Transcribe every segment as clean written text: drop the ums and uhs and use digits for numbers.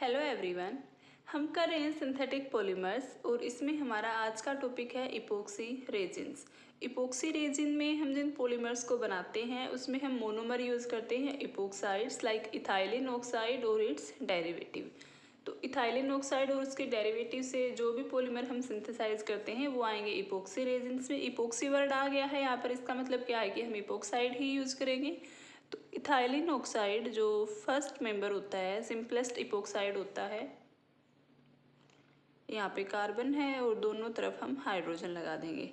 Hello everyone. हम कर रहे हैं सिंथेटिक पॉलीमर्स और इसमें हमारा आज का टॉपिक है इपोक्सी रेजिन्स। इपोक्सी रेजिन में हम जिन पॉलीमर्स को बनाते हैं उसमें हम मोनोमर यूज़ करते हैं इपोक्साइड्स लाइक इथाइलिन ऑक्साइड और इट्स डेरिवेटिव। तो इथाइलिन ऑक्साइड और उसके डेरिवेटिव से जो भी पॉलीमर हम सिंथेसाइज करते हैं वो आएंगे इपोक्सी रेजिन्स में। इपोक्सी वर्ड आ गया है यहाँ पर, इसका मतलब क्या है कि हम इपोक्साइड ही यूज़ करेंगे। तो इथाइलिन ऑक्साइड जो फर्स्ट मेंबर होता है, सिंपलेस्ट इपोक्साइड होता है, यहाँ पे कार्बन है और दोनों तरफ हम हाइड्रोजन लगा देंगे।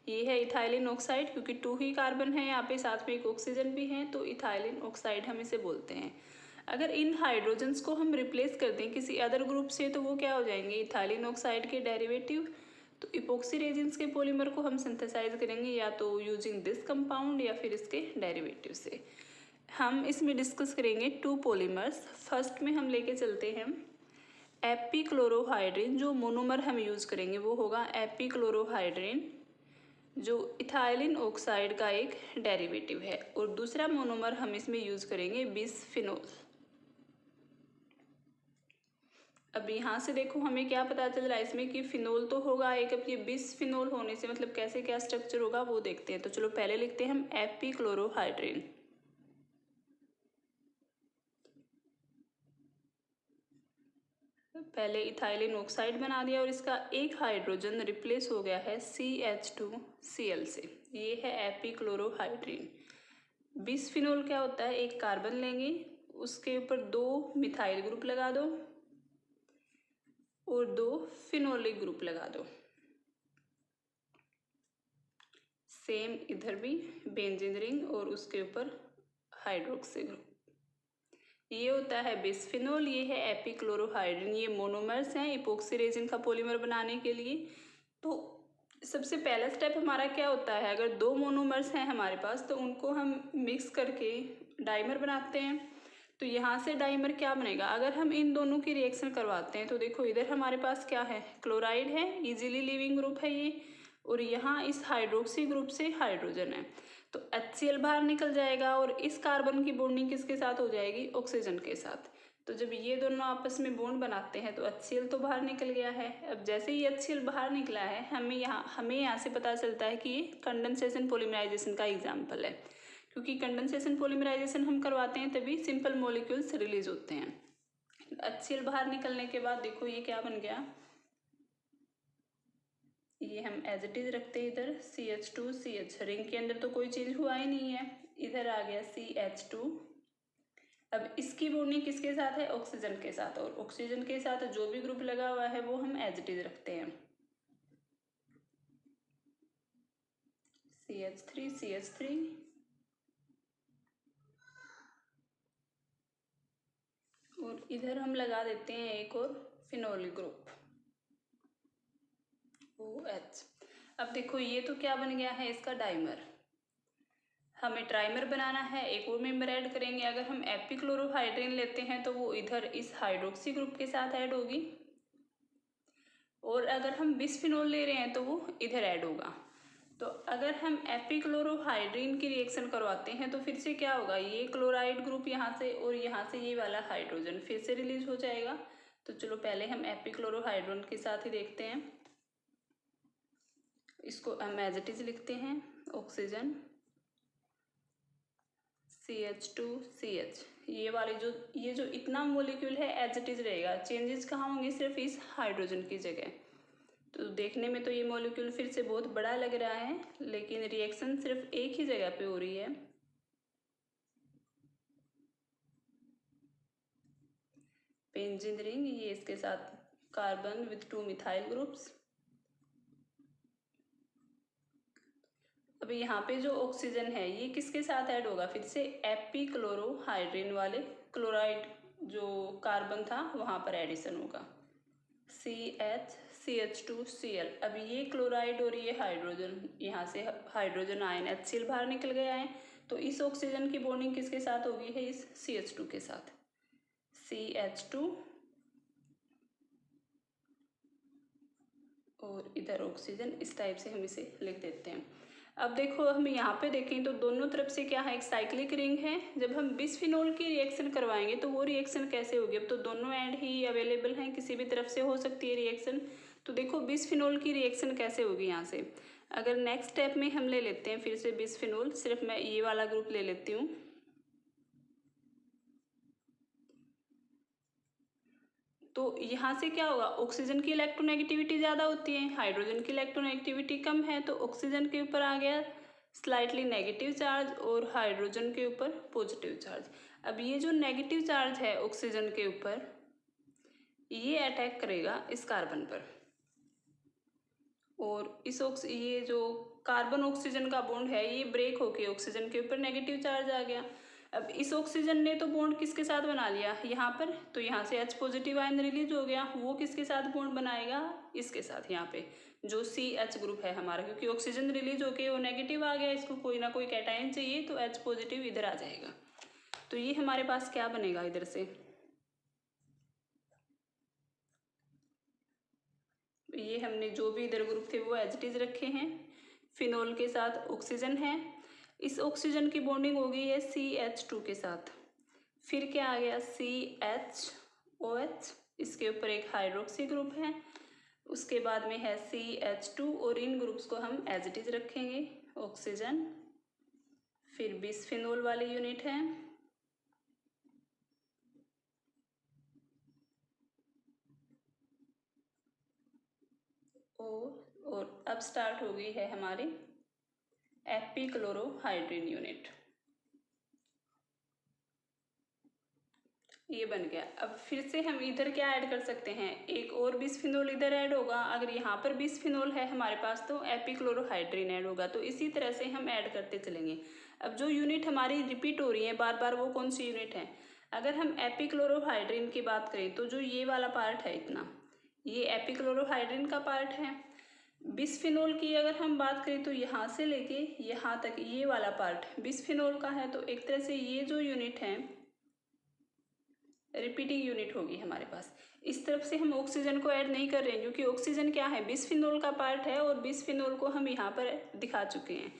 ये है इथाइलिन ऑक्साइड, क्योंकि 2 ही कार्बन है यहाँ पे, साथ में एक ऑक्सीजन भी है, तो इथाइलिन ऑक्साइड हम इसे बोलते हैं। अगर इन हाइड्रोजन्स को हम रिप्लेस कर दें किसी अदर ग्रुप से तो वो क्या हो जाएंगे, इथाइलिन ऑक्साइड के डेरिवेटिव। तो इपोक्सी रेजिन्स के पॉलीमर को हम सिंथेसाइज करेंगे या तो यूजिंग दिस कंपाउंड या फिर इसके डेरिवेटिव से। हम इसमें डिस्कस करेंगे 2 पॉलीमर्स। फर्स्ट में हम लेके चलते हैं एपीक्लोरोहाइड्रिन। जो मोनोमर हम यूज़ करेंगे वो होगा एपीक्लोरोहाइड्रिन, जो इथाइलिन ऑक्साइड का एक डेरिवेटिव है। और दूसरा मोनोमर हम इसमें यूज़ करेंगे बिसफिनोल। अब यहाँ से देखो हमें क्या पता चल रहा है इसमें कि फिनोल तो होगा एक। अब ये बिसफिनोल होने से मतलब कैसे क्या स्ट्रक्चर होगा वो देखते हैं। तो चलो पहले लिखते हैं हम एपीक्लोरोहाइड्रिन। पहले इथाइलिन ऑक्साइड बना दिया और इसका एक हाइड्रोजन रिप्लेस हो गया है CH2Cl से। ये है एपीक्लोरोहाइड्रिन। बिसफिनोल क्या होता है, एक कार्बन लेंगे, उसके ऊपर 2 मिथाइल ग्रुप लगा दो और 2 फिनोलिक ग्रुप लगा दो। सेम इधर भी बेंजीन रिंग और उसके ऊपर हाइड्रोक्सी ग्रुप। ये होता है बिसफिनोल, ये है एपीक्लोरोहाइड्रिन। ये मोनोमर्स हैं इपोक्सी रेजिन का पॉलीमर बनाने के लिए। तो सबसे पहला स्टेप हमारा क्या होता है, अगर 2 मोनोमर्स हैं हमारे पास तो उनको हम मिक्स करके डाइमर बनाते हैं। तो यहाँ से डाइमर क्या बनेगा, अगर हम इन दोनों की रिएक्शन करवाते हैं तो देखो इधर हमारे पास क्या है, क्लोराइड है, इजीली लिविंग ग्रुप है ये, और यहाँ इस हाइड्रोक्सी ग्रुप से हाइड्रोजन है। तो HCl बाहर निकल जाएगा और इस कार्बन की बॉन्डिंग किसके साथ हो जाएगी, ऑक्सीजन के साथ। तो जब ये दोनों आपस में बॉन्ड बनाते हैं तो HCl तो बाहर निकल गया है। अब जैसे ही HCl बाहर निकला है हमें यहाँ से पता चलता है कि ये कंडेंसेशन पॉलीमराइजेशन का एग्जाम्पल है, क्योंकि कंडेंसेशन पॉलीमराइजेशन हम करवाते हैं तभी सिंपल मॉलिक्यूल्स रिलीज होते हैं। HCl बाहर निकलने के बाद देखो ये क्या बन गया, ये हम एज इट इज रखते हैं इधर CH2CH। रिंग के अंदर तो कोई चेंज हुआ ही नहीं है, इधर आ गया CH2। अब इसकी बॉन्डिंग किसके साथ है, ऑक्सीजन के साथ, और ऑक्सीजन के साथ जो भी ग्रुप लगा हुआ है वो हम एज इट इज रखते हैं, CH3CH3। और इधर हम लगा देते हैं एक और फिनोलिक ग्रुप OH। अब देखो ये तो क्या बन गया है, इसका डाइमर। हमें ट्राइमर बनाना है, एक और मेंबर ऐड करेंगे। अगर हम एपीक्लोरोहाइड्रिन लेते हैं तो वो इधर इस हाइड्रोक्सी ग्रुप के साथ ऐड होगी, और अगर हम बिसफिनोल ले रहे हैं तो वो इधर ऐड होगा। तो अगर हम एपीक्लोरोहाइड्रिन की रिएक्शन करवाते हैं तो फिर से क्या होगा, ये क्लोराइड ग्रुप यहाँ से और यहाँ से ये वाला हाइड्रोजन फिर से रिलीज हो जाएगा। तो चलो पहले हम एपीक्लोरोहाइड्रिन के साथ ही देखते हैं। इसको हम एज इट इज लिखते हैं, ऑक्सीजन CH2CH। ये जो इतना मॉलिक्यूल है एज इट इज रहेगा, चेंजेस कहाँ होंगे, सिर्फ इस हाइड्रोजन की जगह। तो देखने में तो ये मॉलिक्यूल फिर से बहुत बड़ा लग रहा है, लेकिन रिएक्शन सिर्फ एक ही जगह पे हो रही है। बेंजीन रिंग, ये इसके साथ कार्बन विथ 2 मिथाइल ग्रुप्स। अब यहाँ पे जो ऑक्सीजन है ये किसके साथ ऐड होगा, फिर से एपीक्लोरोहाइड्रिन वाले क्लोराइड जो कार्बन था वहां पर एडिशन होगा, CH2Cl। अब ये क्लोराइड और ये हाइड्रोजन, यहाँ से हाइड्रोजन आयन HCl बाहर निकल गया है, तो इस ऑक्सीजन की बॉन्डिंग किसके साथ होगी है, इस CH2 के साथ, CH2 और इधर ऑक्सीजन। इस टाइप से हम इसे लिख देते हैं। अब देखो हम यहाँ पे देखें तो दोनों तरफ से क्या है, एक साइक्लिक रिंग है। जब हम बिस्फिनोल की रिएक्शन करवाएंगे तो वो रिएक्शन कैसे होगी, अब तो दोनों एंड ही अवेलेबल हैं, किसी भी तरफ से हो सकती है रिएक्शन। तो देखो बिस्फिनोल की रिएक्शन कैसे होगी यहाँ से। अगर नेक्स्ट स्टेप में हम ले लेते हैं फिर से बिस्फिनोल, सिर्फ मैं ये वाला ग्रुप ले लेती हूँ। तो यहाँ से क्या होगा, ऑक्सीजन की इलेक्ट्रोनेगेटिविटी ज़्यादा होती है, हाइड्रोजन की इलेक्ट्रोनेगेटिविटी कम है, तो ऑक्सीजन के ऊपर आ गया स्लाइटली नेगेटिव चार्ज और हाइड्रोजन के ऊपर पॉजिटिव चार्ज। अब ये जो नेगेटिव चार्ज है ऑक्सीजन के ऊपर, ये अटैक करेगा इस कार्बन पर, और ये जो कार्बन ऑक्सीजन का बॉन्ड है ये ब्रेक होके ऑक्सीजन के ऊपर नेगेटिव चार्ज आ गया। अब इस ऑक्सीजन ने तो बॉन्ड किसके साथ बना लिया यहाँ पर, तो यहाँ से H पॉजिटिव आयन रिलीज हो गया, वो किसके साथ बॉन्ड बनाएगा, इसके साथ, यहाँ पे जो CH ग्रुप है हमारा, क्योंकि ऑक्सीजन रिलीज होके वो नेगेटिव आ गया, इसको कोई ना कोई कैटायन चाहिए, तो H पॉजिटिव इधर आ जाएगा। तो ये हमारे पास क्या बनेगा इधर से, ये हमने जो भी इधर ग्रुप थे वो एज इट इज रखे हैं। फिनोल के साथ ऑक्सीजन है, इस ऑक्सीजन की बॉन्डिंग हो गई है CH2 के साथ। फिर क्या आ गया CHOH, इसके ऊपर एक हाइड्रोक्सी ग्रुप है, उसके बाद में है CH2, और इन ग्रुप्स को हम एज इट इज रखेंगे, ऑक्सीजन। फिर बिस्फिनोल वाली यूनिट है, और अब स्टार्ट हो गई है हमारी एपीक्लोरोहाइड्रिन यूनिट, ये बन गया। अब फिर से हम इधर क्या ऐड कर सकते हैं, एक और बिस्फिनोल इधर ऐड होगा, अगर यहाँ पर बिस्फिनोल है हमारे पास तो एपीक्लोरोहाइड्रिन ऐड होगा, तो इसी तरह से हम ऐड करते चलेंगे। अब जो यूनिट हमारी रिपीट हो रही है बार बार, वो कौन सी यूनिट है, अगर हम एपीक्लोरोहाइड्रिन की बात करें तो जो ये वाला पार्ट है इतना, ये एपीक्लोरोहाइड्रिन का पार्ट है। बिस्फिनोल की अगर हम बात करें तो यहाँ से लेके यहाँ तक ये वाला पार्ट बिस्फिनोल का है, तो एक तरह से ये जो यूनिट है रिपीटिंग यूनिट होगी हमारे पास। इस तरफ से हम ऑक्सीजन को ऐड नहीं कर रहे हैं, क्योंकि ऑक्सीजन क्या है, बिस्फिनोल का पार्ट है, और बिस्फिनोल को हम यहाँ पर दिखा चुके हैं।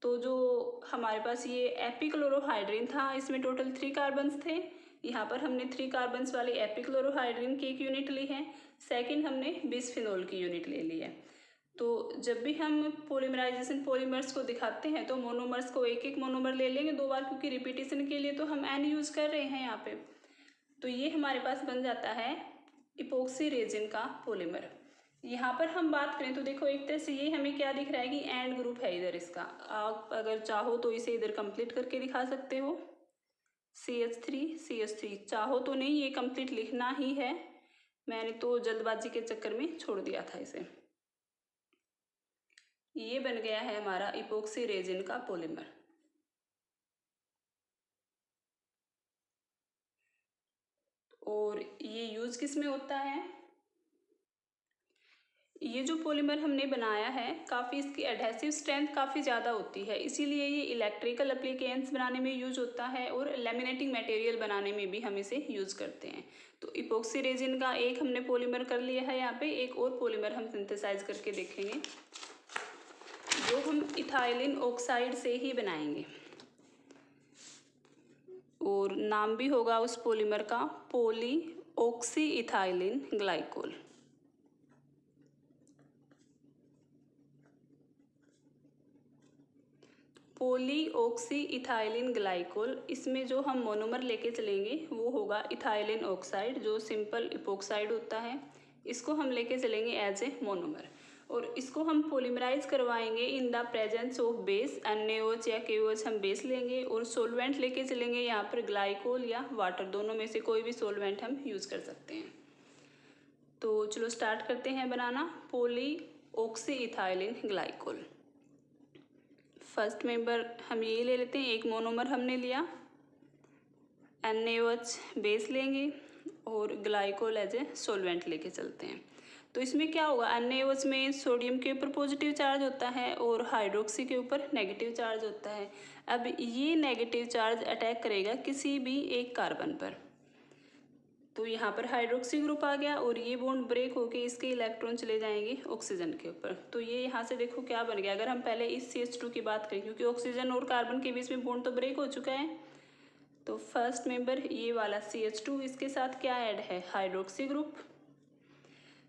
तो जो हमारे पास ये एपीक्लोरोहाइड्रिन था, इसमें टोटल 3 कार्बन्स थे, यहाँ पर हमने 3 कार्बन्स वाली एपीक्लोरोहाइड्रिन की एक यूनिट ली है, सेकेंड हमने बिस्फिनोल की यूनिट ले ली है। तो जब भी हम पॉलीमराइजेशन पॉलीमर्स को दिखाते हैं तो मोनोमर्स को एक एक मोनोमर ले लेंगे 2 बार, क्योंकि रिपीटेशन के लिए तो हम N यूज़ कर रहे हैं यहाँ पे। तो ये हमारे पास बन जाता है इपोक्सी रेजिन का पॉलीमर। यहाँ पर हम बात करें तो देखो एक तरह से ये हमें क्या दिख रहा है कि एंड ग्रुप है इधर इसका, आप अगर चाहो तो इसे इधर कंप्लीट करके दिखा सकते हो, CH3 चाहो तो नहीं, ये कंप्लीट लिखना ही है, मैंने तो जल्दबाजी के चक्कर में छोड़ दिया था इसे। ये बन गया है हमारा इपोक्सी रेजिन का पॉलीमर। और ये यूज किस में होता है, ये जो पॉलीमर हमने बनाया है काफ़ी इसकी एडहेसिव स्ट्रेंथ काफ़ी ज़्यादा होती है, इसीलिए ये इलेक्ट्रिकल एप्लीकेशंस बनाने में यूज होता है, और लैमिनेटिंग मटेरियल बनाने में भी हम इसे यूज़ करते हैं। तो इपोक्सी रेजिन का एक हमने पॉलीमर कर लिया है, यहाँ पे एक और पॉलीमर हम सिंथेसाइज करके देखेंगे, जो हम इथाइलिन ऑक्साइड से ही बनाएंगे, और नाम भी होगा उस पॉलीमर का पॉलीऑक्सी इथाइलिन ग्लाइकोल। पॉलीऑक्सी इथाइलिन ग्लाइकोल, इसमें जो हम मोनोमर लेके चलेंगे वो होगा इथाइलिन ऑक्साइड, जो सिंपल इपोक्साइड होता है, इसको हम लेके चलेंगे एज ए मोनोमर, और इसको हम पॉलीमराइज करवाएंगे in the presence of base, NaOH या KOH हम बेस लेंगे, और सोलवेंट लेके चलेंगे यहाँ पर ग्लाइकोल या वाटर, दोनों में से कोई भी सोलवेंट हम यूज़ कर सकते हैं। तो चलो स्टार्ट करते हैं बनाना पॉलीऑक्सी इथाइलिन ग्लाइकोल। फर्स्ट मेंबर हम ये ले लेते हैं, एक मोनोमर हमने लिया, NaOH बेस लेंगे और ग्लाइकोल एज ए सोलवेंट लेके चलते हैं। तो इसमें क्या होगा, NaOH में सोडियम के ऊपर पॉजिटिव चार्ज होता है और हाइड्रोक्सी के ऊपर नेगेटिव चार्ज होता है। अब ये नेगेटिव चार्ज अटैक करेगा किसी भी एक कार्बन पर, तो यहाँ पर हाइड्रोक्सी ग्रुप आ गया और ये बॉन्ड ब्रेक होके इसके इलेक्ट्रॉन चले जाएंगे ऑक्सीजन के ऊपर। तो ये यहाँ से देखो क्या बन गया, अगर हम पहले इस CH2 की बात करें, क्योंकि ऑक्सीजन और कार्बन के बीच में बॉन्ड तो ब्रेक हो चुका है, तो फर्स्ट मेंबर ये वाला CH2, इसके साथ क्या ऐड है, हाइड्रोक्सी ग्रुप।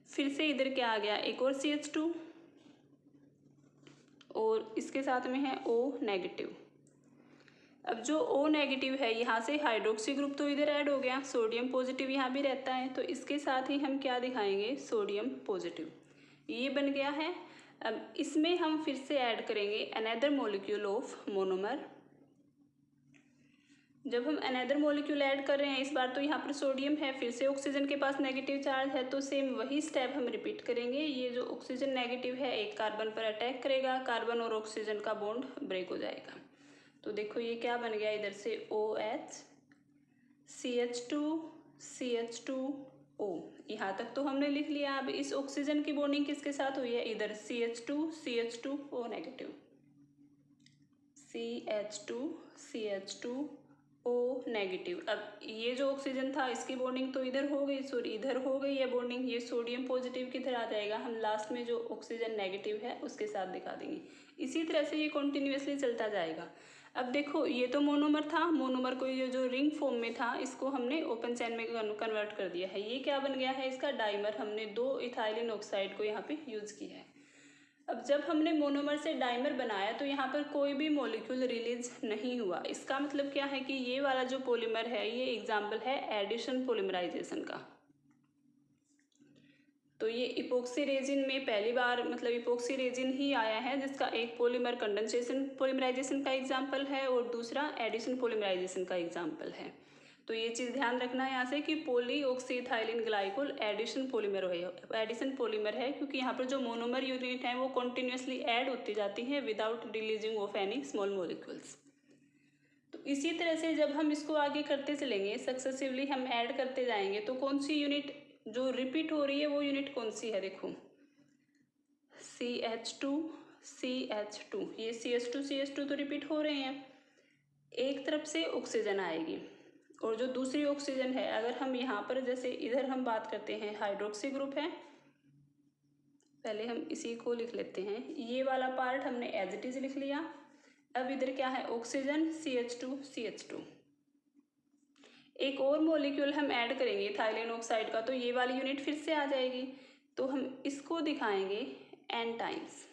फिर से इधर क्या आ गया, एक और CH2 और इसके साथ में है O नेगेटिव। अब जो O नेगेटिव है यहाँ से हाइड्रोक्सी ग्रुप तो इधर ऐड हो गया, सोडियम पॉजिटिव यहाँ भी रहता है, तो इसके साथ ही हम क्या दिखाएंगे, सोडियम पॉजिटिव, ये बन गया है। अब इसमें हम फिर से ऐड करेंगे अनदर मॉलिक्यूल ऑफ मोनोमर। जब हम अनदर मॉलिक्यूल ऐड कर रहे हैं इस बार, तो यहाँ पर सोडियम है, फिर से ऑक्सीजन के पास नेगेटिव चार्ज है, तो सेम वही स्टेप हम रिपीट करेंगे। ये जो ऑक्सीजन नेगेटिव है एक कार्बन पर अटैक करेगा, कार्बन और ऑक्सीजन का बॉन्ड ब्रेक हो जाएगा। तो देखो ये क्या बन गया, इधर से OH CH2 यहाँ तक तो हमने लिख लिया। अब इस ऑक्सीजन की बॉन्डिंग किसके साथ हुई है, इधर CH2 O negative, CH2 O negative. अब ये जो ऑक्सीजन था इसकी बॉन्डिंग तो इधर हो गई, सॉरी इधर हो गई है बॉन्डिंग, ये सोडियम पॉजिटिव किधर आ जाएगा, हम लास्ट में जो ऑक्सीजन नेगेटिव है उसके साथ दिखा देंगे। इसी तरह से ये कॉन्टिन्यूसली चलता जाएगा। अब देखो ये तो मोनोमर था, मोनोमर को ये जो रिंग फॉर्म में था इसको हमने ओपन चेन में कन्वर्ट कर दिया है। ये क्या बन गया है, इसका डाइमर, हमने 2 इथाइलिन ऑक्साइड को यहाँ पे यूज किया है। अब जब हमने मोनोमर से डाइमर बनाया तो यहाँ पर कोई भी मॉलिक्यूल रिलीज नहीं हुआ। इसका मतलब क्या है कि ये वाला जो पॉलीमर है ये एग्जाम्पल है एडिशन पॉलीमराइजेशन का। तो ये इपोक्सी रेजिन में पहली बार, मतलब इपोक्सी रेजिन ही आया है जिसका एक पॉलीमर कंडेंसेशन पॉलीमराइजेशन का एग्जाम्पल है और दूसरा एडिशन पॉलीमराइजेशन का एग्जाम्पल है। तो ये चीज़ ध्यान रखना है यहाँ से कि पॉलीऑक्सीइथाइलिन ग्लाइकोल एडिशन पॉलीमर है, क्योंकि यहाँ पर जो मोनोमर यूनिट है वो कॉन्टिन्यूसली ऐड होती जाती है without releasing of any small molecules. तो इसी तरह से जब हम इसको आगे करते चलेंगे, सक्सेसिवली हम ऐड करते जाएंगे, तो कौन सी यूनिट जो रिपीट हो रही है वो यूनिट कौन सी है, देखो CH2 ये CH2 तो रिपीट हो रहे हैं। एक तरफ से ऑक्सीजन आएगी और जो दूसरी ऑक्सीजन है, अगर हम यहाँ पर जैसे इधर हम बात करते हैं हाइड्रोक्सी ग्रुप है, पहले हम इसी को लिख लेते हैं, ये वाला पार्ट हमने एज इट इज लिख लिया। अब इधर क्या है, ऑक्सीजन CH2 एक और मॉलिक्यूल हम ऐड करेंगे इथाइलिन ऑक्साइड का, तो ये वाली यूनिट फिर से आ जाएगी। तो हम इसको दिखाएंगे N टाइम्स,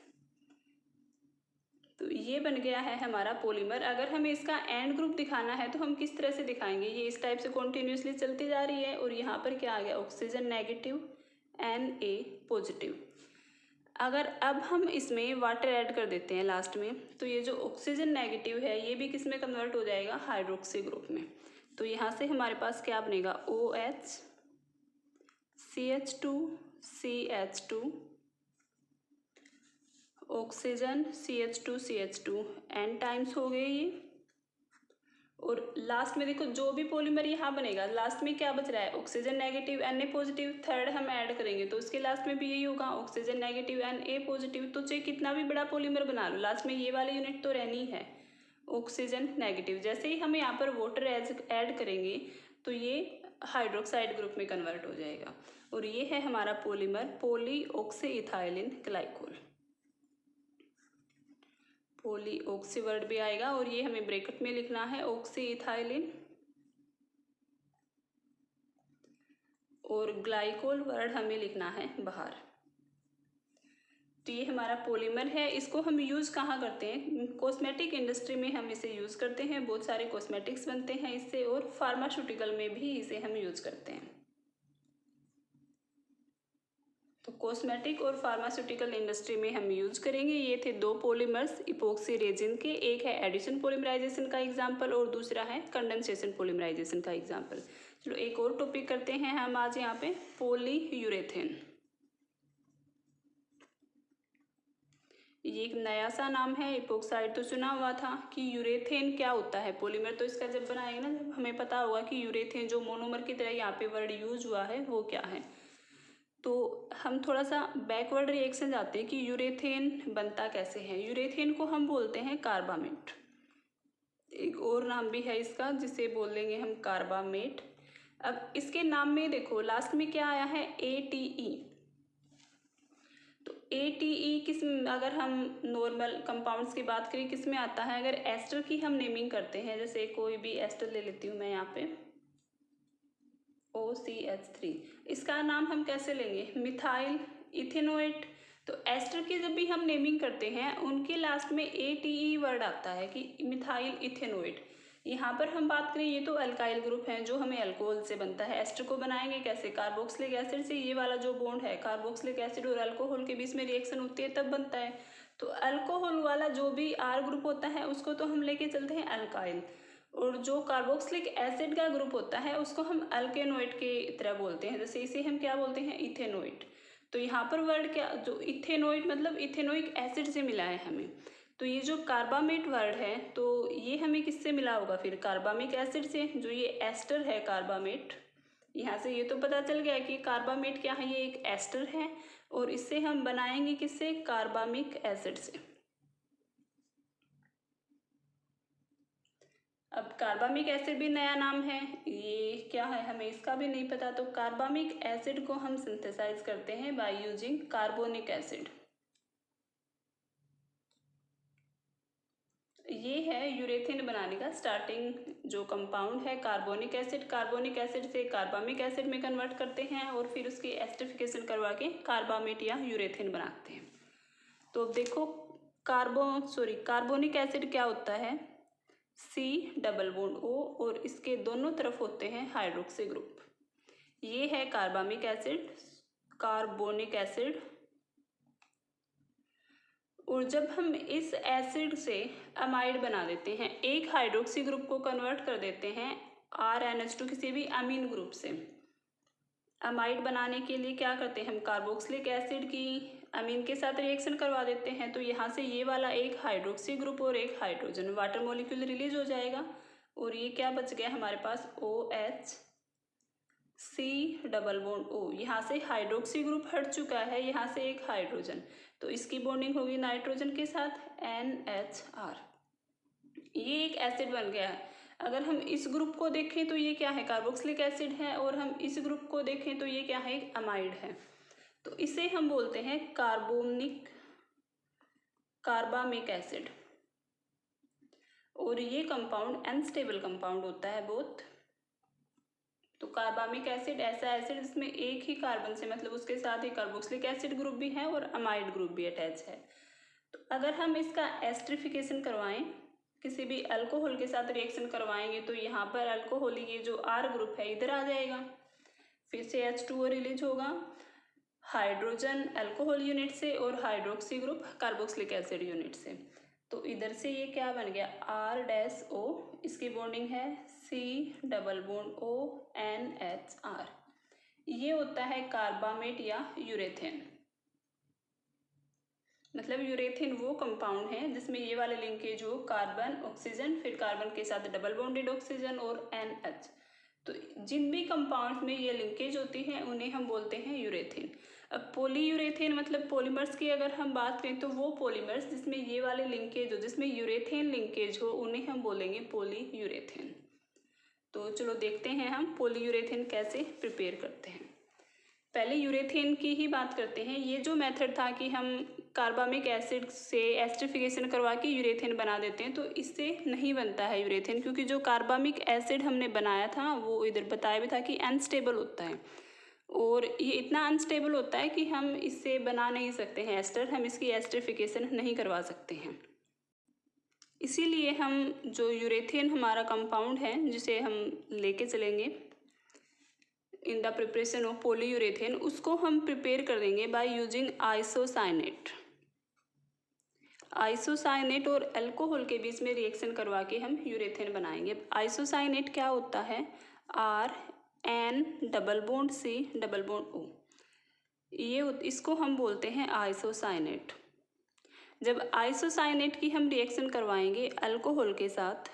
तो ये बन गया है हमारा पॉलीमर। अगर हमें इसका एंड ग्रुप दिखाना है तो हम किस तरह से दिखाएंगे, ये इस टाइप से कॉन्टिन्यूसली चलती जा रही है और यहाँ पर क्या आ गया, ऑक्सीजन नेगेटिव Na पॉजिटिव। अगर अब हम इसमें वाटर ऐड कर देते हैं लास्ट में, तो ये जो ऑक्सीजन नेगेटिव है ये भी किस में कन्वर्ट हो जाएगा, हाइड्रोक्सी ग्रुप में। तो यहाँ से हमारे पास क्या बनेगा, OH CH2 oxygen CH2 N times हो गए ये। और लास्ट में देखो जो भी पॉलीमर यहाँ बनेगा लास्ट में क्या बच रहा है, oxygen negative Na positive, third हम ऐड करेंगे तो उसके लास्ट में भी यही होगा, ऑक्सीजन नेगेटिव Na पॉजिटिव। तो चाहे कितना भी बड़ा पॉलीमर बना लो, लास्ट में ये वाली यूनिट तो रहनी है, ऑक्सीजन नेगेटिव। जैसे ही हम यहाँ पर वाटर ऐड करेंगे तो ये हाइड्रोक्साइड ग्रुप में कन्वर्ट हो जाएगा और ये है हमारा पॉलीमर पॉलीऑक्सीइथाइलिन ग्लाइकोल। पॉलीऑक्सी वर्ड भी आएगा और ये हमें ब्रैकेट में लिखना है ऑक्सीइथाइलिन, और ग्लाइकोल वर्ड हमें लिखना है बाहर। तो ये हमारा पॉलीमर है। इसको हम यूज़ कहाँ करते हैं, कॉस्मेटिक इंडस्ट्री में हम इसे यूज़ करते हैं, बहुत सारे कॉस्मेटिक्स बनते हैं इससे, और फार्मास्यूटिकल में भी इसे हम यूज़ करते हैं। तो कॉस्मेटिक और फार्मास्यूटिकल इंडस्ट्री में हम यूज करेंगे। ये थे 2 पॉलीमर्स इपोक्सी रेजिन के, एक है एडिशन पॉलीमराइजेशन का एग्जाम्पल और दूसरा है कंडेंसेशन पॉलीमराइजेशन का एग्जाम्पल। चलो एक और टॉपिक करते हैं हम आज यहाँ पे, पॉलीयूरेथेन। ये एक नया सा नाम है, इपोक्साइड तो सुना हुआ था कि यूरेथेन क्या होता है, पॉलीमर तो इसका जब बनाएंगे ना, जब हमें पता होगा कि यूरेथेन जो मोनोमर की तरह यहाँ पे वर्ड यूज हुआ है वो क्या है। तो हम थोड़ा सा बैकवर्ड रिएक्शन जाते हैं कि यूरेथेन बनता कैसे है। यूरेथेन को हम बोलते हैं कार्बामेट, एक और नाम भी है इसका जिसे बोल देंगे हम कार्बामेट। अब इसके नाम में देखो लास्ट में क्या आया है, ATE। तो ATE किस, अगर हम नॉर्मल कंपाउंड्स की बात करें किस में आता है, अगर एस्टर की हम नेमिंग करते हैं, जैसे कोई भी एस्टर ले लेती हूँ मैं यहाँ पे OCH3, इसका नाम हम कैसे लेंगे, मिथाइल इथेनोएट। तो एस्टर की जब भी हम नेमिंग करते हैं उनके लास्ट में ATE वर्ड आता है कि मिथाइल इथेनोएट। यहाँ पर हम बात करें ये तो अल्काइल ग्रुप है जो हमें अल्कोहल से बनता है। एस्टर को बनाएंगे कैसे, कार्बोक्सिलिक एसिड से। ये वाला जो बॉन्ड है कार्बोक्सिलिक एसिड और अल्कोहल के बीच में रिएक्शन होती है तब बनता है। तो अल्कोहल वाला जो भी R ग्रुप होता है उसको तो हम लेके चलते हैं अल्काइल, और जो कार्बोक्सिलिक एसिड का ग्रुप होता है उसको हम अल्केनोइड के तरह बोलते हैं, जैसे इसे हम क्या बोलते हैं, इथेनोइड। तो यहाँ पर वर्ड क्या, जो इथेनोइड मतलब इथेनोइक एसिड से मिला है हमें। तो ये जो कार्बामेट वर्ड है तो ये हमें किससे मिला होगा फिर, कार्बामिक एसिड से। जो ये एस्टर है कार्बामेट, यहाँ से ये तो पता चल गया कि कार्बामेट क्या है, ये एक एस्टर है और इससे हम बनाएंगे किससे, कार्बामिक एसिड से। अब कार्बामिक एसिड भी नया नाम है, ये क्या है हमें इसका भी नहीं पता। तो कार्बामिक एसिड को हम सिंथेसाइज करते हैं बाय यूजिंग कार्बोनिक एसिड। ये है यूरेथेन बनाने का स्टार्टिंग जो कंपाउंड है कार्बोनिक एसिड। कार्बोनिक एसिड से कार्बामिक एसिड में कन्वर्ट करते हैं और फिर उसकी एस्टरिफिकेशन करवा के कार्बामेट या यूरेथेन बनाते हैं। तो देखो कार्बोनिक एसिड क्या होता है, C डबल बॉन्ड O और इसके दोनों तरफ होते हैं हाइड्रोक्सी ग्रुप। ये है कार्बामिक एसिड, कार्बोनिक एसिड। और जब हम इस एसिड से अमाइड बना देते हैं, एक हाइड्रोक्सी ग्रुप को कन्वर्ट कर देते हैं RNH2 किसी भी अमीन ग्रुप से। अमाइड बनाने के लिए क्या करते हैं हम, कार्बोक्सिलिक एसिड की अमीन के साथ रिएक्शन करवा देते हैं। तो यहाँ से ये वाला एक हाइड्रोक्सी ग्रुप और एक हाइड्रोजन वाटर मॉलिक्यूल रिलीज हो जाएगा और ये क्या बच गया हमारे पास, OH C double bond O। यहाँ से हाइड्रोक्सी ग्रुप हट चुका है, यहाँ से एक हाइड्रोजन, तो इसकी बॉन्डिंग होगी नाइट्रोजन के साथ NHR। ये एक एसिड बन गया है। अगर हम इस ग्रुप को देखें तो ये क्या है, कार्बोक्सिलिक एसिड है, और हम इस ग्रुप को देखें तो ये क्या है, एक अमाइड है। तो इसे हम बोलते हैं कार्बामिक एसिड। और ये कंपाउंड अनस्टेबल कंपाउंड होता है बोथ। तो कार्बामिक एसिड ऐसा एसिड जिसमें एक ही कार्बन से, मतलब उसके साथ ही कार्बोक्सिलिक एसिड ग्रुप भी है और अमाइड ग्रुप भी अटैच है। तो अगर हम इसका एस्टरिफिकेशन करवाएं, किसी भी अल्कोहल के साथ रिएक्शन करवाएंगे तो यहाँ पर अल्कोहल ये जो R ग्रुप है इधर आ जाएगा, फिर से H2O रिलीज होगा, हाइड्रोजन अल्कोहल यूनिट से और hydroxy group carboxylic acid unit से। तो इधर से ये क्या बन गया, R-O, इसकी बॉन्डिंग है C double bond O NHR। ये होता है कार्बामेट या यूरेथेन। मतलब यूरेथेन वो कंपाउंड है जिसमें ये वाले लिंकेज हो, कार्बन ऑक्सीजन, फिर कार्बन के साथ डबल बॉन्डेड ऑक्सीजन और NH। तो जिन भी कंपाउंड्स में ये लिंकेज होती है उन्हें हम बोलते हैं यूरेथेन। अब पॉलीयूरेथेन मतलब पॉलीमर्स की अगर हम बात करें तो वो पॉलीमर्स जिसमें ये वाले लिंकेज हो, जिसमें यूरेथेन लिंकेज हो, उन्हें हम बोलेंगे पॉलीयूरेथेन। तो चलो देखते हैं हम पॉलीयूरेथेन कैसे प्रिपेयर करते हैं। पहले यूरेथेन की ही बात करते हैं। ये जो मेथड था कि हम कार्बामिक एसिड से एस्टरिफिकेशन करवा के यूरेथेन बना देते हैं, तो इससे नहीं बनता है यूरेथेन, क्योंकि जो कार्बामिक एसिड हमने बनाया था वो इधर बताया भी था कि अनस्टेबल होता है, और ये इतना अनस्टेबल होता है कि हम इससे बना नहीं सकते हैं एस्टर, हम इसकी एस्टरिफिकेशन नहीं करवा सकते हैं। इसीलिए हम जो यूरेथेन हमारा कंपाउंड है जिसे हम लेके चलेंगे in the preparation of polyurethane, उसको हम प्रिपेयर कर देंगे बाय यूजिंग आइसोसाइनेट। आइसोसाइनेट और अल्कोहल के बीच में रिएक्शन करवा के हम यूरेथेन बनाएंगे। आइसोसाइनेट क्या होता है, RN double bond C double bond O, ये इसको हम बोलते हैं आइसोसाइनेट। जब आइसोसाइनेट की हम रिएक्शन करवाएंगे अल्कोहल के साथ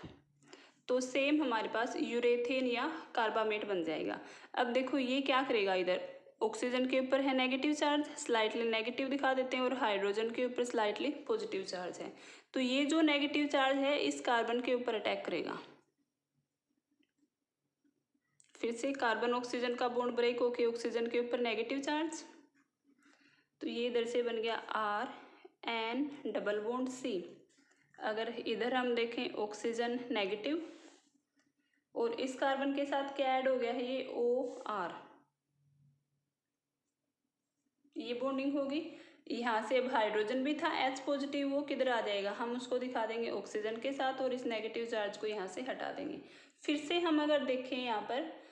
तो सेम हमारे पास यूरेथेन या कार्बामेट बन जाएगा। अब देखो ये क्या करेगा, इधर ऑक्सीजन के ऊपर है नेगेटिव चार्ज, स्लाइटली नेगेटिव दिखा देते हैं, और हाइड्रोजन के ऊपर स्लाइटली पॉजिटिव चार्ज है। तो ये जो नेगेटिव चार्ज है इस कार्बन के ऊपर अटैक करेगा, फिर से कार्बन ऑक्सीजन का बॉन्ड ब्रेक होके ऑक्सीजन के ऊपर नेगेटिव चार्ज, तो ये इधर से बन गया RN डबल बॉन्ड C। अगर इधर हम देखें ऑक्सीजन नेगेटिव और इस कार्बन के साथ क्या ऐड हो गया है, ये OR, ये बॉन्डिंग होगी। यहाँ से अब हाइड्रोजन भी था H पॉजिटिव, वो किधर आ जाएगा, हम उसको दिखा देंगे ऑक्सीजन के साथ और इस नेगेटिव चार्ज को यहाँ से हटा देंगे। फिर से हम अगर देखें यहाँ पर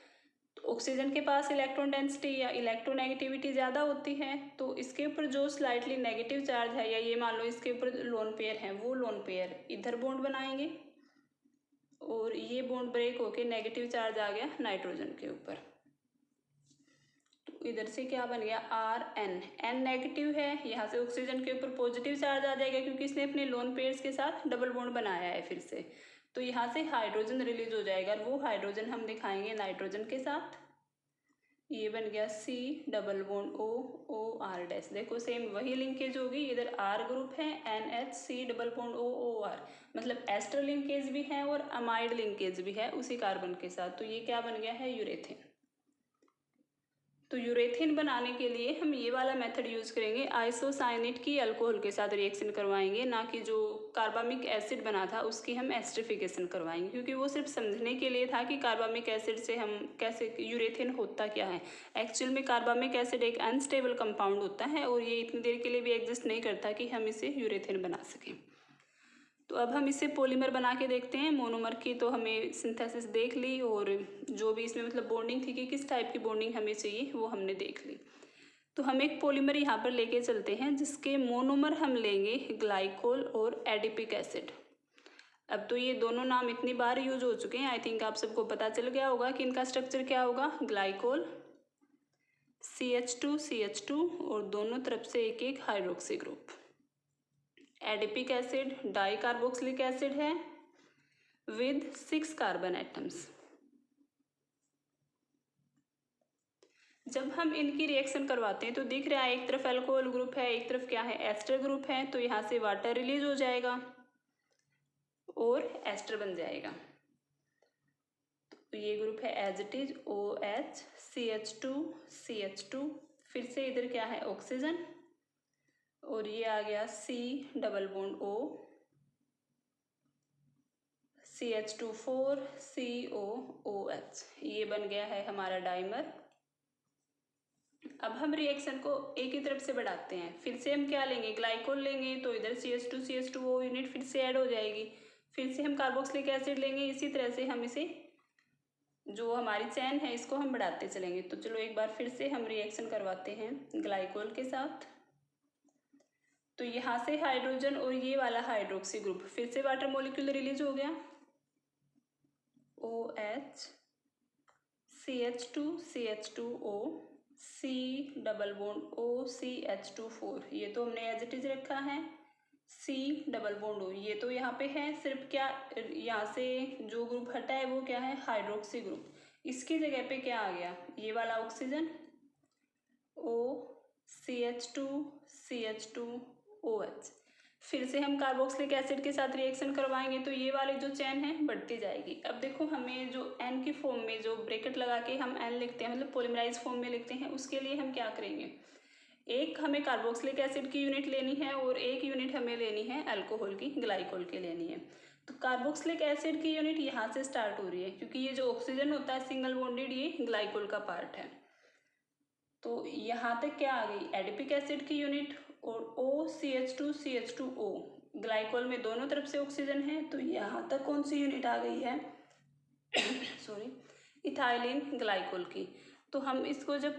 तो ऑक्सीजन के पास इलेक्ट्रॉन डेंसिटी या इलेक्ट्रोनेगेटिविटी ज़्यादा होती है, तो इसके ऊपर जो स्लाइटली नेगेटिव चार्ज है या ये मान लो इसके ऊपर लोन पेयर है, वो लोन पेयर इधर बॉन्ड बनाएंगे और ये बॉन्ड ब्रेक होके नेगेटिव चार्ज आ गया नाइट्रोजन के ऊपर। तो इधर से क्या बन गया RN, N नेगेटिव है, यहाँ से ऑक्सीजन के ऊपर पॉजिटिव चार्ज आ जाएगा क्योंकि इसने अपने लोन पेयर्स के साथ डबल बॉन्ड बनाया है फिर से, तो यहाँ से हाइड्रोजन रिलीज हो जाएगा और वो हाइड्रोजन हम दिखाएंगे नाइट्रोजन के साथ। ये बन गया C डबल बॉन्ड OR', देखो सेम वही लिंकेज होगी, इधर R ग्रुप है NH C double bond OR, मतलब एस्टर लिंकेज भी है और अमाइड लिंकेज भी है उसी कार्बन के साथ, तो ये क्या बन गया है यूरेथेन। तो यूरेथेन बनाने के लिए हम ये वाला मेथड यूज़ करेंगे, आइसोसाइनेट की अल्कोहल के साथ रिएक्शन करवाएंगे, ना कि जो कार्बामिक एसिड बना था उसकी हम एस्टरिफिकेशन करवाएंगे, क्योंकि वो सिर्फ समझने के लिए था कि कार्बामिक एसिड से हम कैसे यूरेथेन होता क्या है। एक्चुअल में कार्बामिक एसिड एक अनस्टेबल कंपाउंड होता है और ये इतनी देर के लिए भी एग्जिस्ट नहीं करता कि हम इसे यूरेथेन बना सकें। तो अब हम इसे पॉलीमर बना के देखते हैं। मोनोमर की तो हमें सिंथेसिस देख ली और जो भी इसमें मतलब बॉन्डिंग थी कि किस टाइप की बॉन्डिंग हमें चाहिए वो हमने देख ली। तो हम एक पॉलीमर यहाँ पर लेके चलते हैं जिसके मोनोमर हम लेंगे ग्लाइकोल और एडिपिक एसिड। अब तो ये दोनों नाम इतनी बार यूज हो चुके हैं, आई थिंक आप सबको पता चल गया होगा कि इनका स्ट्रक्चर क्या होगा। ग्लाइकोल CH2 और दोनों तरफ से एक एक hydroxy group. Adipic acid di carboxylic acid है विद 6 कार्बन एटम्स। जब हम इनकी रिएक्शन करवाते हैं तो दिख रहा है एक तरफ अल्कोहल ग्रुप है, एक तरफ क्या है एस्टर ग्रुप है, तो यहाँ से वाटर रिलीज हो जाएगा और एस्टर बन जाएगा। तो ये ग्रुप है as it is OH CH2, फिर से इधर क्या है ऑक्सीजन और ये आ गया C double bond O CH2 COOH, ये बन गया है हमारा डाइमर। अब हम रिएक्शन को एक ही तरफ से बढ़ाते हैं, फिर से हम क्या लेंगे ग्लाइकोल लेंगे, तो इधर CH2O यूनिट फिर से ऐड हो जाएगी। फिर से हम कार्बोक्सिलिक एसिड लेंगे, इसी तरह से हम इसे जो हमारी चैन है इसको हम बढ़ाते चलेंगे। तो चलो एक बार फिर से हम रिएक्शन करवाते हैं ग्लाइकोल के साथ। तो यहाँ से हाइड्रोजन और ये वाला हाइड्रोक्सी ग्रुप, फिर से वाटर मॉलिक्यूल रिलीज हो गया OH CH2O C double bond O CH2 ये तो हमने एज इट इज रखा है। C डबल बॉन्ड O ये तो यहाँ पे है, सिर्फ क्या यहाँ से जो ग्रुप हटा है वो क्या है हाइड्रोक्सी ग्रुप, इसकी जगह पे क्या आ गया ये वाला ऑक्सीजन O CH2OH। फिर से हम कार्बोक्सिलिक एसिड के साथ रिएक्शन करवाएंगे तो ये वाली जो चेन है बढ़ती जाएगी। अब देखो हमें जो N की फॉर्म में जो ब्रैकेट लगा के हम N लिखते हैं, मतलब पॉलीमराइज फॉर्म में लिखते हैं, उसके लिए हम क्या करेंगे, एक हमें कार्बोक्सिलिक एसिड की यूनिट लेनी है और एक यूनिट हमें लेनी है अल्कोहल की ग्लाइकोल की लेनी है। तो कार्बोक्सिलिक एसिड की यूनिट यहाँ से स्टार्ट हो रही है क्योंकि ये जो ऑक्सीजन होता है सिंगल बॉन्डेड, ये ग्लाइकोल का पार्ट है। तो यहाँ तक क्या आ गई एडिपिक एसिड की यूनिट और OCH2CH2O, ग्लाइकोल में दोनों तरफ से ऑक्सीजन है, तो यहाँ तक कौन सी यूनिट आ गई है सॉरी इथाइलिन ग्लाइकोल की। तो हम इसको जब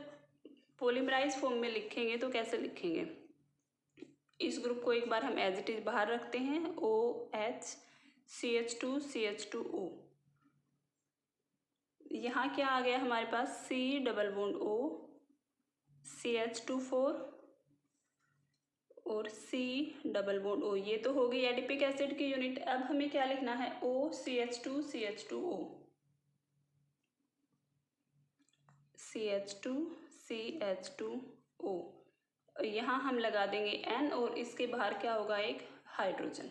पॉलीमराइज फॉर्म में लिखेंगे तो कैसे लिखेंगे, इस ग्रुप को एक बार हम एज इट इज बाहर रखते हैं OH CH2CH2O। यहाँ क्या आ गया हमारे पास C double bond O CH2 और C डबल बॉन्ड O, ये तो हो गई एडिपिक एसिड की यूनिट। अब हमें क्या लिखना है OCH2CH2O CH2CH2O, यहाँ हम लगा देंगे N और इसके बाहर क्या होगा एक हाइड्रोजन।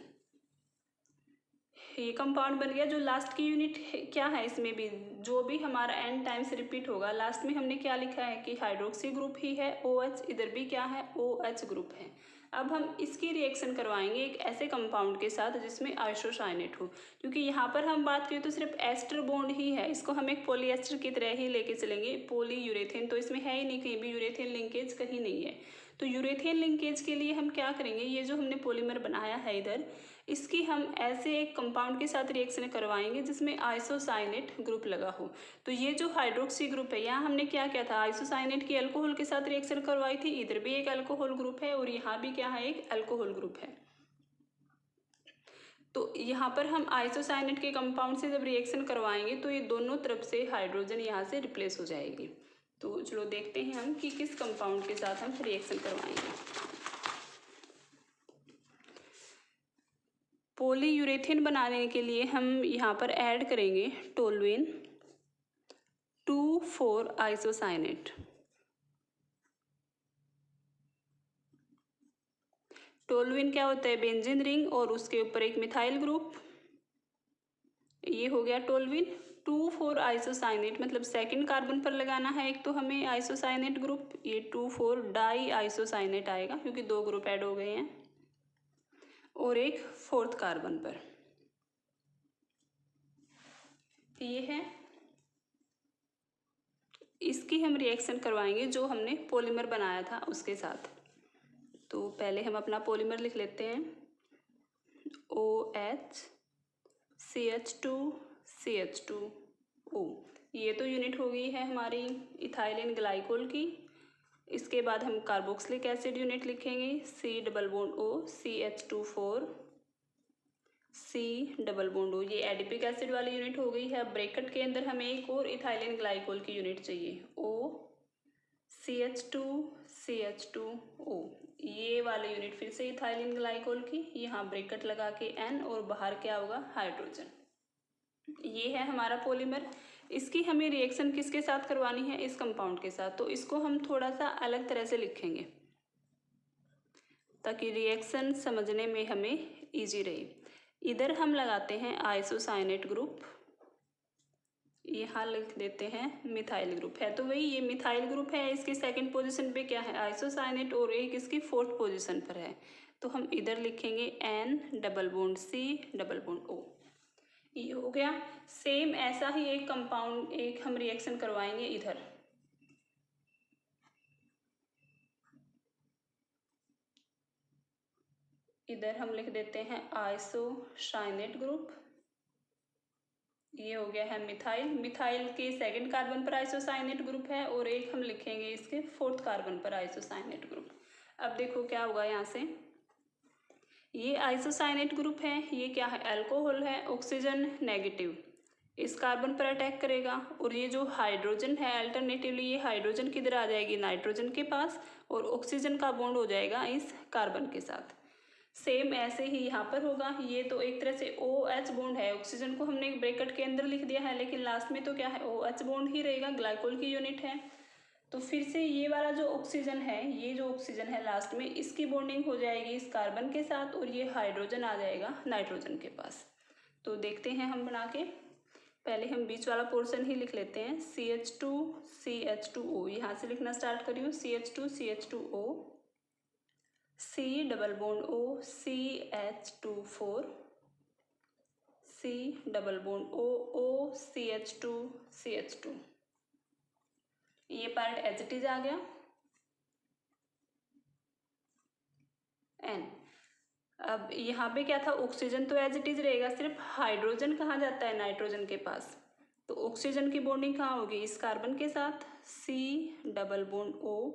ये कंपाउंड बन गया। जो लास्ट की यूनिट क्या है, इसमें भी जो भी हमारा n टाइम्स रिपीट होगा, लास्ट में हमने क्या लिखा है कि हाइड्रोक्सी ग्रुप ही है OH, इधर भी क्या है OH ग्रुप है। अब हम इसकी रिएक्शन करवाएंगे एक ऐसे कंपाउंड के साथ जिसमें आइसोसाइनेट हो, क्योंकि यहाँ पर हम बात करें तो सिर्फ एस्टर बॉन्ड ही है, इसको हम एक पॉलीएस्टर की तरह ही लेके चलेंगे। पॉली यूरेथेन तो इसमें है ही नहीं, कहीं भी यूरेथेन लिंकेज कहीं नहीं है। तो यूरेथेन लिंकेज के लिए हम क्या करेंगे, ये जो हमने पॉलीमर बनाया है इधर, इसकी हम ऐसे एक कंपाउंड के साथ रिएक्शन करवाएंगे जिसमें आइसोसाइनेट ग्रुप लगा हो। तो ये जो हाइड्रोक्सी ग्रुप है, यहाँ हमने क्या किया था, आइसोसाइनेट की अल्कोहल के साथ रिएक्शन करवाई थी। इधर भी एक अल्कोहल ग्रुप है और यहाँ भी क्या है, एक अल्कोहल ग्रुप है। तो यहाँ पर हम आइसोसाइनेट के कंपाउंड से जब रिएक्शन करवाएंगे तो ये दोनों तरफ से हाइड्रोजन यहाँ से रिप्लेस हो जाएगी। तो चलो देखते हैं हम कि किस कंपाउंड के साथ हम रिएक्शन करवाएंगे। पॉलीयूरेथेन बनाने के लिए हम यहाँ पर ऐड करेंगे टोलुइन 2,4 आइसोसाइनेट। टोलुइन क्या होता है, बेंजीन रिंग और उसके ऊपर एक मिथाइल ग्रुप, ये हो गया टोलुइन। 2,4 आइसोसाइनेट मतलब सेकंड कार्बन पर लगाना है एक तो हमें आइसोसाइनेट ग्रुप, ये 2,4 डाई आइसोसाइनेट आएगा क्योंकि दो ग्रुप ऐड हो गए हैं, और एक फोर्थ कार्बन पर ये है। इसकी हम रिएक्शन करवाएंगे जो हमने पॉलीमर बनाया था उसके साथ। तो पहले हम अपना पॉलीमर लिख लेते हैं, OH CH2CH2O। ये तो यूनिट हो गई है हमारी इथाइलिन ग्लाइकोल की। इसके बाद हम कार्बोक्सिलिक एसिड यूनिट लिखेंगे, C+O CH2 4 ये एडिपिक एसिड वाली यूनिट हो गई है। अब ब्रैकेट के अंदर हमें एक और इथाइलिन ग्लाइकोल की यूनिट चाहिए, O CH2CH2O। ये वाली यूनिट फिर से इथाइलिन ग्लाइकोल की, यहाँ ब्रैकेट लगा के N और बाहर क्या होगा हाइड्रोजन। ये है हमारा पॉलीमर। इसकी हमें रिएक्शन किसके साथ करवानी है, इस कंपाउंड के साथ। तो इसको हम थोड़ा सा अलग तरह से लिखेंगे ताकि रिएक्शन समझने में हमें इजी रहे। इधर हम लगाते हैं आइसोसाइनेट ग्रुप, यहाँ लिख देते हैं मिथाइल ग्रुप है, तो वही ये मिथाइल ग्रुप है, इसकी सेकंड पोजीशन पे क्या है आइसोसाइनेट और एक इसकी फोर्थ पोजीशन पर है। तो हम इधर लिखेंगे N+C+O। ये हो गया। सेम ऐसा ही एक कंपाउंड एक हम रिएक्शन करवाएंगे इधर, इधर हम लिख देते हैं आइसोसाइनेट ग्रुप, ये हो गया है मिथाइल। मिथाइल के सेकंड कार्बन पर आइसोसाइनेट ग्रुप है और एक हम लिखेंगे इसके फोर्थ कार्बन पर आइसोसाइनेट ग्रुप। अब देखो क्या होगा, यहाँ से ये आइसोसाइनेट ग्रुप है, ये क्या है अल्कोहल है, ऑक्सीजन नेगेटिव इस कार्बन पर अटैक करेगा, और ये जो हाइड्रोजन है अल्टरनेटिवली ये हाइड्रोजन किधर आ जाएगी नाइट्रोजन के पास, और ऑक्सीजन का बॉन्ड हो जाएगा इस कार्बन के साथ। सेम ऐसे ही यहाँ पर होगा। ये तो एक तरह से OH बॉन्ड है, ऑक्सीजन को हमने ब्रैकेट के अंदर लिख दिया है, लेकिन लास्ट में तो क्या है OH बॉन्ड ही रहेगा, ग्लाइकोल की यूनिट है। तो फिर से ये वाला जो ऑक्सीजन है, ये जो ऑक्सीजन है लास्ट में, इसकी बॉन्डिंग हो जाएगी इस कार्बन के साथ और ये हाइड्रोजन आ जाएगा नाइट्रोजन के पास। तो देखते हैं हम बना के, पहले हम बीच वाला पोर्शन ही लिख लेते हैं, CH2CH2O, यहाँ से लिखना स्टार्ट करी हूँ, CH2CH2O, C+O CH2 4 C+O CH2 ये पार्ट एज इट इज आ गया। N अब यहाँ पे क्या था, ऑक्सीजन तो एज इट इज रहेगा, सिर्फ हाइड्रोजन कहाँ जाता है नाइट्रोजन के पास। तो ऑक्सीजन की बॉन्डिंग कहाँ होगी इस कार्बन के साथ, C+O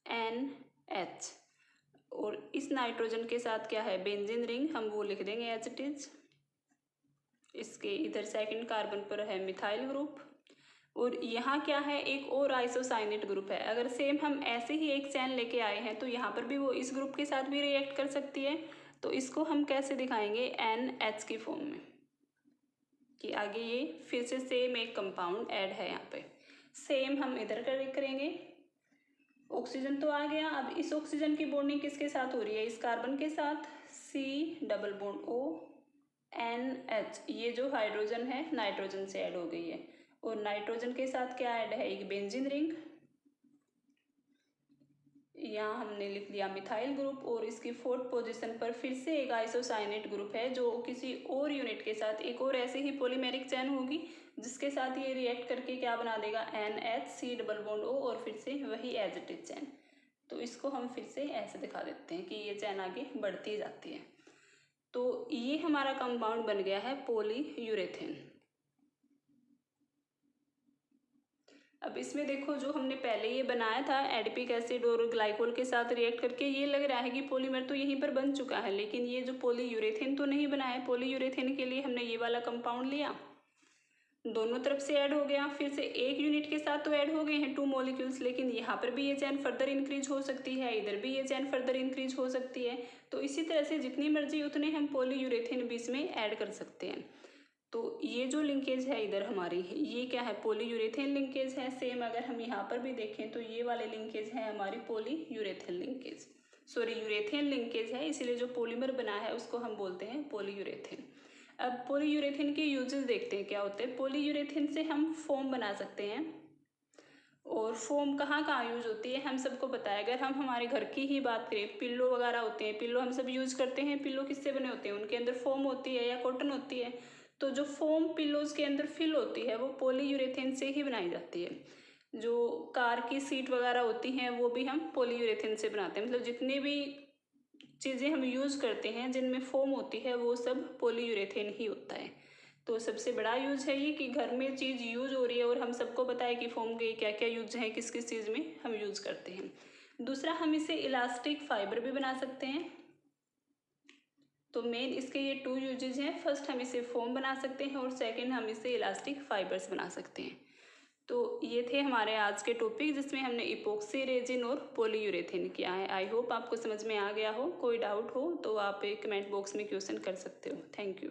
NH, और इस नाइट्रोजन के साथ क्या है बेंजीन रिंग, हम वो लिख देंगे एज इट इज। इसके इधर सेकंड कार्बन पर है मिथाइल ग्रुप, और यहाँ क्या है एक और आइसोसाइनेट ग्रुप है। अगर सेम हम ऐसे ही एक चैन लेके आए हैं तो यहाँ पर भी वो इस ग्रुप के साथ भी रिएक्ट कर सकती है। तो इसको हम कैसे दिखाएंगे NH की फॉर्म में, कि आगे ये फिर से सेम एक कंपाउंड ऐड है यहाँ पे। सेम हम इधर करेंगे, ऑक्सीजन तो आ गया, अब इस ऑक्सीजन की बॉन्डिंग किसके साथ हो रही है इस कार्बन के साथ, C+O NH, ये जो हाइड्रोजन है नाइट्रोजन से ऐड हो गई है, और नाइट्रोजन के साथ क्या ऐड है, एक बेंजीन रिंग, यहाँ हमने लिख लिया मिथाइल ग्रुप, और इसकी 4th पोजीशन पर फिर से एक आइसोसाइनेट ग्रुप है जो किसी और यूनिट के साथ एक और ऐसे ही पॉलीमेरिक चैन होगी जिसके साथ ये रिएक्ट करके क्या बना देगा, NH डबल बॉन्ड O, और फिर से वही एज इट इज चैन। तो इसको हम फिर से ऐसे दिखा देते हैं कि ये चैन आगे बढ़ती जाती है। तो ये हमारा कंपाउंड बन गया है पॉलीयूरेथेन। अब इसमें देखो जो हमने पहले ये बनाया था एडिपिक एसिड और ग्लाइकोल के साथ रिएक्ट करके, ये लग रहा है कि पॉलीमर तो यहीं पर बन चुका है, लेकिन ये जो पॉलीयूरेथेन तो नहीं बना है। पॉलीयूरेथेन के लिए हमने ये वाला कंपाउंड लिया, दोनों तरफ से ऐड हो गया, फिर से एक यूनिट के साथ तो ऐड हो गए हैं 2 मॉलिक्यूल्स, लेकिन यहाँ पर भी ये चैन फर्दर इंक्रीज हो सकती है, इधर भी ये चैन फर्दर इंक्रीज हो सकती है। तो इसी तरह से जितनी मर्जी उतने हम पॉलीयूरेथेन बीच में ऐड कर सकते हैं। तो ये जो लिंकेज है इधर हमारी, ये क्या है, पॉलीयूरेथेन लिंकेज है। सेम अगर हम यहाँ पर भी देखें तो ये वाले लिंकेज है हमारी polyurethane linkage, sorry urethane linkage है, इसीलिए जो पॉलीमर बना है उसको हम बोलते हैं पॉलीयूरेथेन। अब पॉलीयूरेथेन के यूजेस देखते हैं क्या होते हैं। पॉलीयूरेथेन से हम फोम बना सकते हैं, और फोम कहाँ कहाँ यूज होती है हम सबको पता है। अगर हम हमारे घर की ही बात करें, पिल्लो वगैरह होते हैं, पिल्लो हम सब यूज करते हैं, पिल्लो किससे बने होते हैं, उनके अंदर फोम होती है या कॉटन होती है। तो जो फोम पिल्लोज के अंदर फिल होती है वो पॉलीयूरेथेन से ही बनाई जाती है। जो कार की सीट वगैरह होती हैं वो भी हम पॉलीयूरेथेन से बनाते हैं। मतलब जितने भी चीज़ें हम यूज़ करते हैं जिनमें फोम होती है वो सब पॉलीयूरेथेन ही होता है। तो सबसे बड़ा यूज है ये कि घर में चीज़ यूज हो रही है और हम सबको पता है कि फोम के क्या क्या यूज हैं, किस किस चीज़ में हम यूज करते हैं। दूसरा, हम इसे इलास्टिक फाइबर भी बना सकते हैं। तो मेन इसके ये 2 यूजेज हैं। फर्स्ट, हम इसे फोम बना सकते हैं, और सेकंड, हम इसे इलास्टिक फाइबर्स बना सकते हैं। तो ये थे हमारे आज के टॉपिक जिसमें हमने इपोक्सी रेजिन और पॉलीयूरेथेन किया है। आई होप आपको समझ में आ गया हो। कोई डाउट हो तो आप कमेंट बॉक्स में क्वेश्चन कर सकते हो। Thank you.